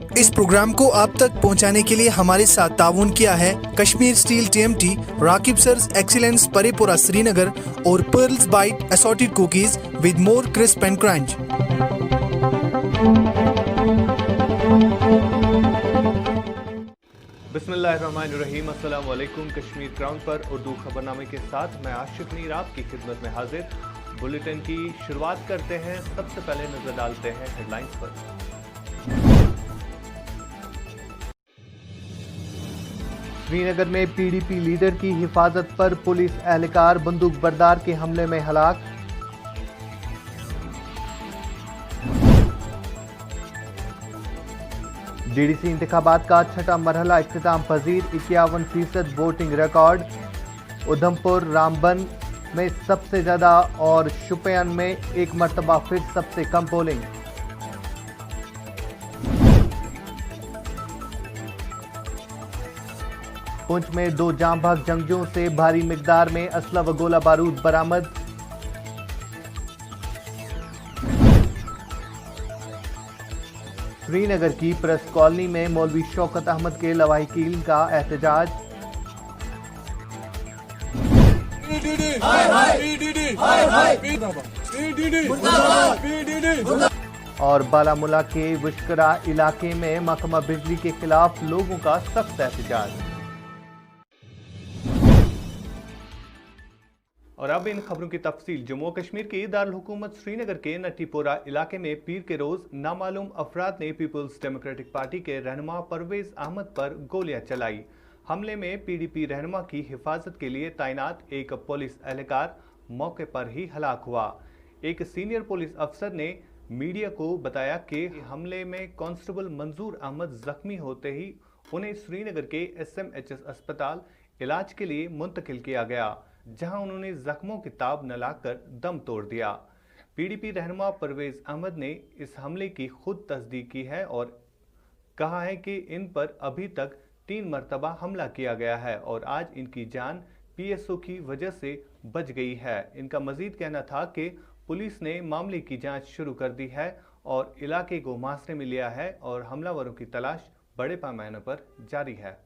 इस प्रोग्राम को आप तक पहुंचाने के लिए हमारे साथ ताउन किया है Kashmir steel TMT, Raqib sir's excellence Parraypora Srinagar और pearls bite assorted cookies with more crisp and crunch. बिस्मिल्लाहिर्रहमानिर्रहीम। अस्सलाम वालेकुम। कश्मीर क्राउन पर उर्दू खबरनामे के साथ मैं आशिक नीर आपकी खिदमत में हाजिर। बुलेटिन की शुरुआत करते हैं। सबसे पहले नजर डालते हैं हेडलाइंस पर। श्रीनगर में PDP लीडर की हिफाजत पर पुलिस एहलकार बंदूक बरदार के हमले में हलाक। DDC इंतखाबात का छठा मरहला इख्तिताम पजीर, 51% वोटिंग रिकॉर्ड। उधमपुर रामबन में सबसे ज्यादा और शुपियान में एक मरतबा फिर सबसे कम पोलिंग। पुंछ में 2 जांबाज जंगजुओं से भारी मिकदार में असला व गोला बारूद बरामद। श्रीनगर की प्रेस कॉलोनी में मौलवी शौकत अहमद के लवाहिकीन का एहतजाज। और बालामुला के विशकरा इलाके में महकमा बिजली के खिलाफ लोगों का सख्त एहतजाज। और अब इन खबरों की तफसील। जम्मू कश्मीर की दारुल हुकूमत श्रीनगर के नटीपोरा इलाके में पीर के रोज नामालूम अफराद ने पीपल्स डेमोक्रेटिक पार्टी के रहनुमा परवेज अहमद पर गोलियां चलाई। हमले में PDP रहनुमा की हिफाजत के लिए तैनात एक पुलिस एहलकार मौके पर ही हलाक हुआ। एक सीनियर पुलिस अफसर ने मीडिया को बताया कि हमले में कांस्टेबल मंजूर अहमद जख्मी होते ही उन्हें श्रीनगर के SMHS अस्पताल इलाज के लिए मुंतकिल किया गया, जहां उन्होंने जख्मों की ताब न लाकर दम तोड़ दिया। PDP रहनुमा परवेज अहमद ने इस हमले की खुद तस्दीक की है और कहा है कि इन पर अभी तक 3 मरतबा हमला किया गया है और आज इनकी जान PSO की वजह से बच गई है। इनका मजीद कहना था कि पुलिस ने मामले की जांच शुरू कर दी है और इलाके को मुहासरे में लिया है और हमलावरों की तलाश बड़े पैमाने पर जारी है।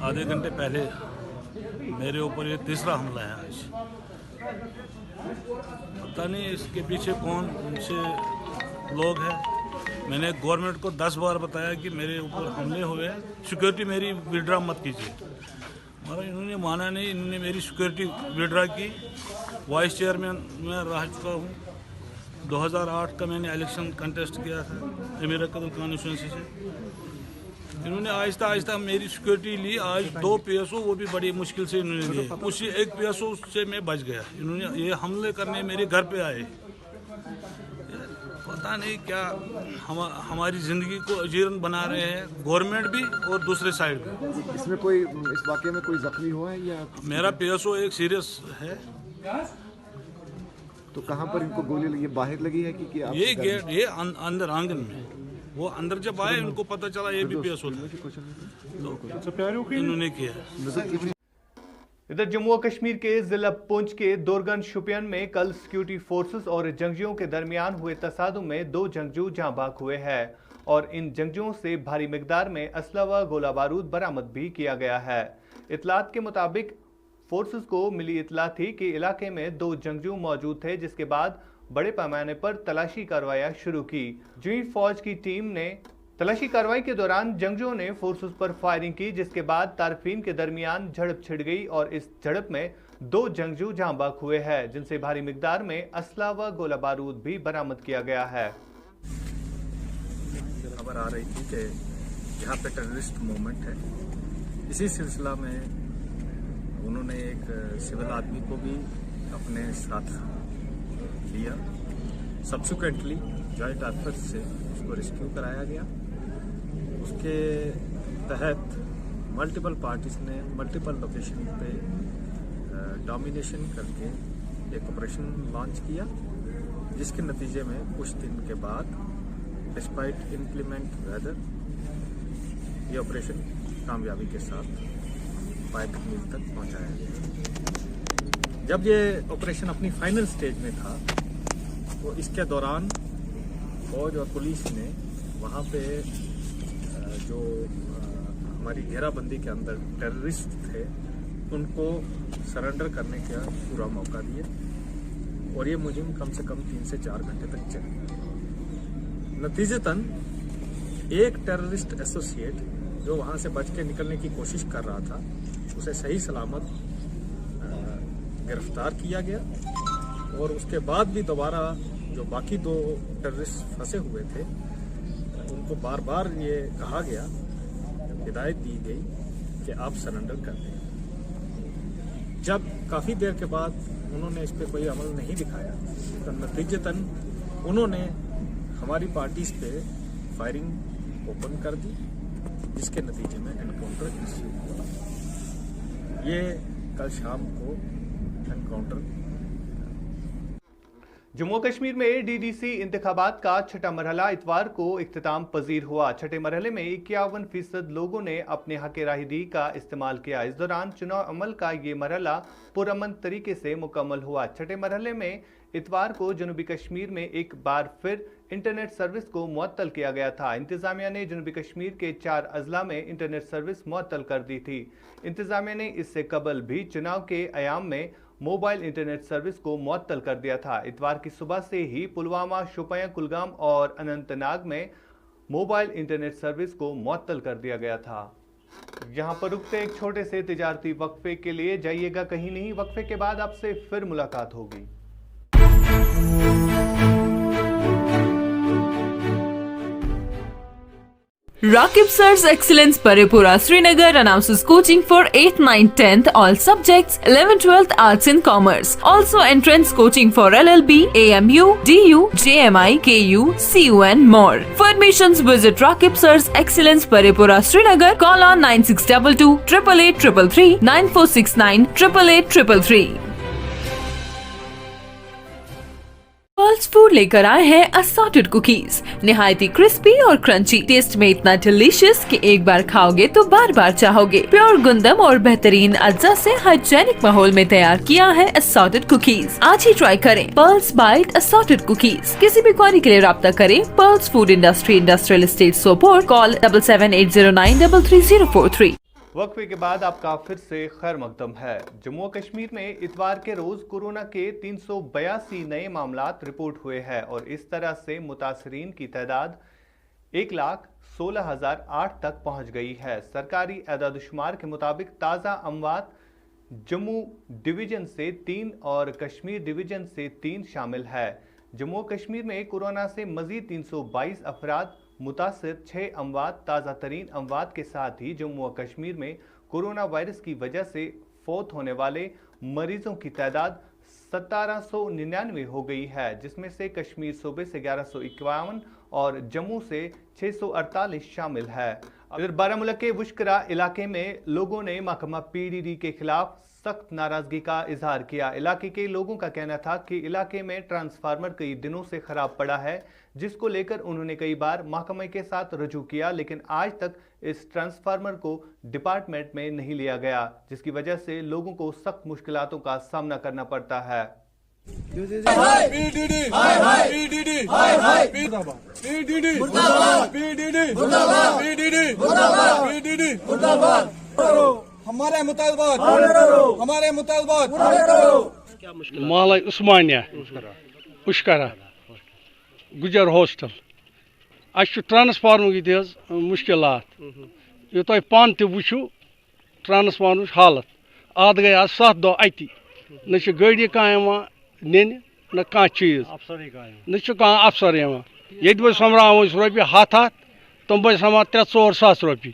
आधे घंटे पहले मेरे ऊपर ये तीसरा हमला है आज। पता नहीं इसके पीछे कौन से लोग हैं। मैंने गवर्नमेंट को 10 बार बताया कि मेरे ऊपर हमले हुए हैं, सिक्योरिटी मेरी विड्रा मत कीजिए, मगर इन्होंने माना नहीं। इन्होंने मेरी सिक्योरिटी विड्रा की। वाइस चेयरमैन मैं रह चुका हूँ। 2008 का मैंने इलेक्शन कंटेस्ट किया था अमीर कदम कॉन्स्टिट्यूंसी से। इन्होंने आहिस्ता आहिस्ता मेरी सिक्योरिटी ली। आज 2 PSO वो भी बड़ी मुश्किल से इन्होंने लिए। उसी एक PSO से मैं बच गया। इन्होंने ये हमले करने मेरे घर पे आए। पता नहीं क्या हमारी ज़िंदगी को अजीरन बना रहे हैं, गवर्नमेंट भी और दूसरे साइड भी। इसमें कोई इस वाक़े में कोई जख्मी हुआ है या? मेरा PSO एक सीरियस है। तो कहाँ पर इनको गोली लगी? बाहर लगी है कि ये गेट, ये अंदर आंगन में। वो अंदर जब आए उनको पता चला ये भी PSO था, तो इन्होंने किया। इधर जम्मू और कश्मीर के जिला पुंछ के दोरगन शुपियन में कल सिक्योरिटी फोर्सेस और जंगजुओं के दरमियान हुए तसादुम में 2 जंगजू जाँ बाक हुए हैं और इन जंगजुओं से भारी मिकदार में असला व गोला बारूद बरामद भी किया गया है। इतलात के मुताबिक फोर्सेस को मिली इतला थी कि इलाके में 2 जंगजू मौजूद थे, जिसके बाद बड़े पैमाने पर तलाशी कार्रवाई शुरू की। जॉइंट फौज की टीम ने तलाशी कार्रवाई के दौरान जंगजुओं ने फोर्सेस पर फायरिंग की, जिसके बाद तारफीन के दरमियान झड़प छिड़ गई और इस झड़प में 2 जंगजू जाँ बाक हुए हैं, जिनसे भारी मिकदार में असला व गोला बारूद भी बरामद किया गया है। खबर आ रही थी कि यहाँ पे टेररिस्ट मूवमेंट है। इसी सिलसिला में उन्होंने एक सिविल आदमी को भी अपने साथ लिया। सब्सिक्वेंटली जॉइंट एफर्ट से उसको रेस्क्यू कराया गया। उसके तहत मल्टीपल पार्टीज ने मल्टीपल लोकेशन पे डोमिनेशन करके एक ऑपरेशन लॉन्च किया, जिसके नतीजे में कुछ दिन के बाद डिस्पाइट इंप्लीमेंट वेदर ये ऑपरेशन कामयाबी के साथ पाए तकमील तक पहुंचाया गया। जब ये ऑपरेशन अपनी फाइनल स्टेज में था तो इसके दौरान फौज और पुलिस ने वहाँ पे जो हमारी घेराबंदी के अंदर टेररिस्ट थे उनको सरेंडर करने का पूरा मौका दिया और ये मुहिम कम से कम 3 से 4 घंटे तक चली। नतीजतन एक टेररिस्ट एसोसिएट जो वहाँ से बच के निकलने की कोशिश कर रहा था उसे सही सलामत गिरफ्तार किया गया और उसके बाद भी दोबारा जो बाकी 2 टेररिस्ट फंसे हुए थे उनको बार बार ये कहा गया, हिदायत दी गई कि आप सरेंडर कर दें। जब काफ़ी देर के बाद उन्होंने इस पर कोई अमल नहीं दिखाया तो नतीजतन उन्होंने हमारी पार्टीज पे फायरिंग ओपन कर दी, जिसके नतीजे में एनकाउंटर इंस्यू हुआ। ये कल शाम को एनकाउंटर। जम्मू कश्मीर में डीडीसी इंतखाबात का छठा मरहला इतवार को इख्तिताम पजीर हुआ। छठे मरहले में 51% लोगों ने अपने हक राय दी का इस्तेमाल किया। इस दौरान चुनाव अमल का ये मरहला पुरअमन तरीके से मुकम्मल हुआ। छठे मरहले में इतवार को जनूबी कश्मीर में एक बार फिर इंटरनेट सर्विस को मुअत्तल किया गया था। इंतजामिया ने जनूबी कश्मीर के 4 अजला में इंटरनेट सर्विस मुअत्तल कर दी थी। इंतजामिया ने इससे कबल भी चुनाव के अयाम में मोबाइल इंटरनेट सर्विस को मुअत्तल कर दिया था। इतवार की सुबह से ही पुलवामा, शोपियां, कुलगाम और अनंतनाग में मोबाइल इंटरनेट सर्विस को मुअत्तल कर दिया गया था। यहाँ पर रुकते एक छोटे से तिजारती वक्फे के लिए जाइएगा कहीं नहीं। वक्फे के बाद आपसे फिर मुलाकात होगी। Rakib Sir's Excellence Paripura Srinagar announces coaching for 8th, 9th, 10th all subjects, 11th, 12th Arts and Commerce. Also entrance coaching for LLB, AMU, DU, JMI, KU, CU and more. For admissions visit Rakib Sir's Excellence Paripura Srinagar. Call on 9622 888 333 9469 888 333. Pearls food लेकर आए हैं assorted cookies, निहायती crispy और crunchy, test में इतना delicious कि एक बार खाओगे तो बार बार चाहोगे। प्योर गुंदम और बेहतरीन अज्जा से हाइजेनिक माहौल में तैयार किया है असॉर्टेड कुकीज। आज ही ट्राई करें पर्ल्स बाइट असॉर्टेड कुकीज। किसी भी क्वारी के लिए राब्ता करें pearls food industry, industrial estate Sopore, call 7780933043। वक्फे के बाद आपका फिर से खैर मकदम है। जम्मू कश्मीर में इतवार के रोज कोरोना के 382 नए मामलात रिपोर्ट हुए हैं और इस तरह से मुतासरीन की तादाद 1,16,008 तक पहुंच गई है। सरकारी एदाद-ओ-शुमार के मुताबिक ताज़ा अमवात जम्मू डिवीजन से 3 और कश्मीर डिवीजन से 3 शामिल है। जम्मू कश्मीर में कोरोना से मजीद 322 अफराद मुतासिर, 6 अमवात। ताज़ा तरीन अमवात के साथ ही जम्मू और कश्मीर में कोरोना वायरस की वजह से फौत होने वाले मरीजों की तादाद 1799 हो गई है, जिसमें से कश्मीर सूबे से 1151 और जम्मू से 648 शामिल है। अगर बारामूला के वुशकरा इलाके में लोगों ने महकमा पीडीडी के खिलाफ सख्त नाराजगी का इजहार किया। इलाके के लोगों का कहना था कि इलाके में ट्रांसफार्मर कई दिनों से खराब पड़ा है, जिसको लेकर उन्होंने कई बार महकमे के साथ रजू किया, लेकिन आज तक इस ट्रांसफार्मर को डिपार्टमेंट में नहीं लिया गया, जिसकी वजह से लोगों को सख्त मुश्किलातों का सामना करना पड़ता है। हमारे मुतालबात महल उस्मानिया उशकरा गुजर हॉस्टल ट्रांसफार्मर की मुश्किलात ये तुम पान वो ट्रांसफार्मर हालत आद गई आज 7 दह अति न गाड़ी कह निन न कह चीज न अफसर ये समरान रोपये 100 तुम समान 3-4 सास रोपये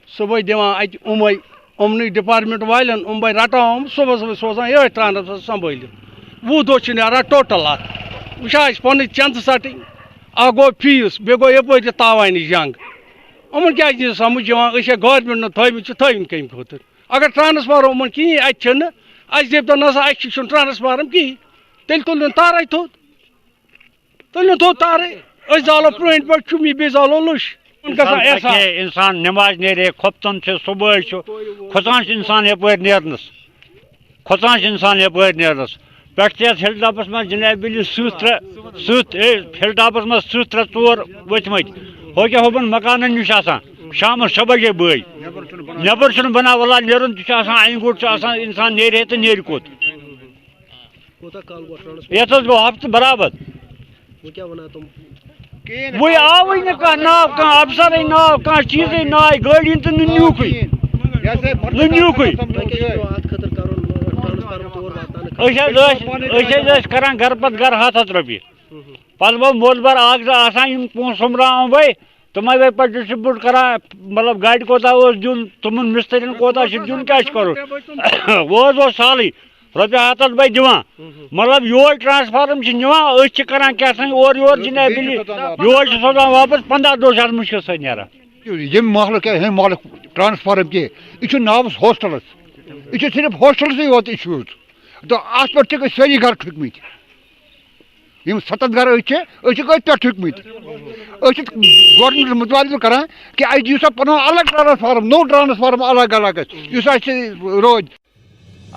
सुबह दिवान अत उमन डिपार्टमेंट वालन उम रटान सुबह सोजान ये ट्रांसफर संभाल 20 दह नान टोटल अत वह पन चंद सटिंग आ गो फीस बे गो यप तावानी जंग उमन क्या समझ गवर्नमेंट थमित कम खुद अगर ट्रांसफार्म उमन कहें अत दप नसा ट्रांसफार्म कहें तेल तुल तार थोद तारे जालो प्रोन पे चुमी बे जालो लुश انسان نماز نیرے کھوپتن صبح کھوژان انسان یپر نیرنس کھوژان انسان یپر نیرنس پہ ہل ٹاپس من جناب ست ہل ٹاپس من ترے ژور ؤتھمت ہوکہ ہوبن مکانن نش آسان شام 6 بجے بٲے نیبر چھ بنا ولا نیرن تہ این گوٹ انسان نیرِ تو نیرِ کوت یتھ گو ہفتہ برابر وہی آوے نا ناو کھانا افسر ناو کھانا چیز نائے گاڑی تو نیوکے کران گر پتہ گر 700 رۄپیہِ پتہ گو مول بار اکھ زٕ آسان پونٛسہٕ سوٚمبراوان بے تمے بے پتہ ڈسٹربیوٹ کران مطلب گاڑِ کوتاہ اوس دیُن تمن مسترین کوتاہ چھُ دیُن کیاہ چھُ کرُن وہ اوس سہلٕے رۄپیہِ 700 بے دِوان مطلب یور ٹرانسفارم چھِ نِوان أسۍ چھِ کران کیاہ تام اور یور جناب یور چھِ سوزان واپس 15 دۄہ چھِ اتھ مُشکل سۭتۍ نیران یم محلہ کیا محلہ ٹرانسفارم کی یہ ناوس ہاسٹلس یہ صرف ہاسٹلسے یوت ایشوز تو ات پہ ساری گھر ٹھکمت یم 7 گھر ات پہ ٹھکمت گورمنٹ مطالبہ کران کہ اچھا دیو سا پن الگ ٹرانسفارم نو ٹرانسفارم الگ الگ اس روز.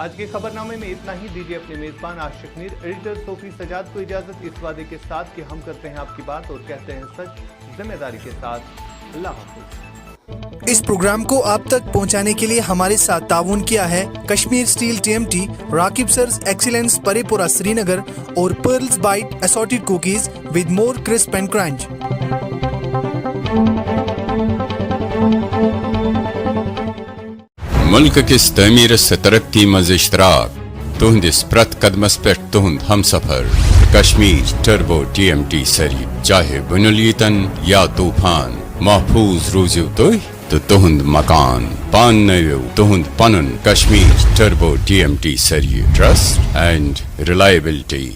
آج کے خبر نامے میں اتنا ہی. دیجیے اپنے میزبان عاشق میر ایڈیٹر صوفی سجاد کو اجازت اس وعدے کے ساتھ کہ ہم کرتے ہیں آپ کی بات اور کہتے ہیں سچ ذمہ داری کے ساتھ. اللہ حافظ. اس پروگرام کو آپ تک پہنچانے کے لیے ہمارے ساتھ تعاون کیا ہے Kashmir steel TMT, Raqib sir's excellence Parraypora Srinagar اور pearls bite assorted cookies with more crisp and crunch. ملک کس تعمیر سے ترقی مز اشتراک تہندس پرت قدمس پہ تہند ہم سفر کشمیر ٹربو TMT سری چاہے بنیلیتن یا طوفان محفوظ روزیو تو تہند مکان پان نویو تہند پنن Kashmir turbo TMT Sri trust and reliability.